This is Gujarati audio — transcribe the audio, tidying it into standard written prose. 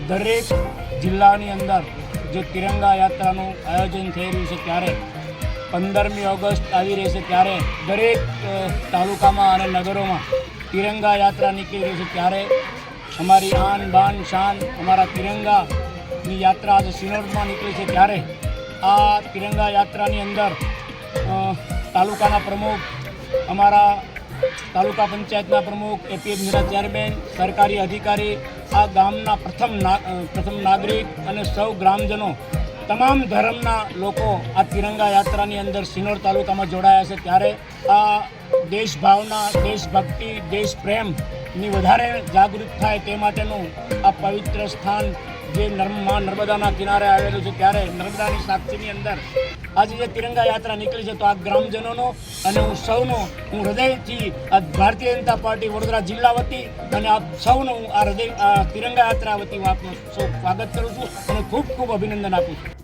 દરેક જિલ્લાની અંદર જે તિરંગા યાત્રાનું આયોજન થઈ રહ્યું છે ત્યારે 15મી ઓગસ્ટ આવી રહી છે ત્યારે દરેક તાલુકામાં અને નગરોમાં તિરંગા યાત્રા નીકળી રહી છે ત્યારે અમારી આન બાન શાન અમારા તિરંગાની યાત્રા આજે સિનોરમાં નીકળી છે ત્યારે આ તિરંગા યાત્રાની અંદર તાલુકાના પ્રમુખ, અમારા તાલુકા પંચાયતના પ્રમુખ, એપીએમસીના ચેરમેન, સરકારી અધિકારી, આ ગામના પ્રથમ નાગરિક અને સૌ ગ્રામજનો, તમામ ધર્મના લોકો આ તિરંગા યાત્રાની અંદર સિનોર તાલુકામાં જોડાયા છે ત્યારે આ દેશભાવના, દેશભક્તિ, દેશ પ્રેમની વધારે જાગૃત થાય તે માટેનું આ પવિત્ર સ્થાન જે નર્મદાના કિનારે આવેલું છે ત્યારે નર્મદાની સાક્ષીની અંદર આજે જે તિરંગા યાત્રા નીકળી છે તો આ ગ્રામજનોનો અને હું હૃદયથી આ ભારતીય જનતા પાર્ટી વડોદરા જિલ્લા વતી અને આપ સૌનો હું આ તિરંગા યાત્રા વતી હું આપનું સૌ સ્વાગત કરું છું અને ખૂબ ખૂબ અભિનંદન આપું છું.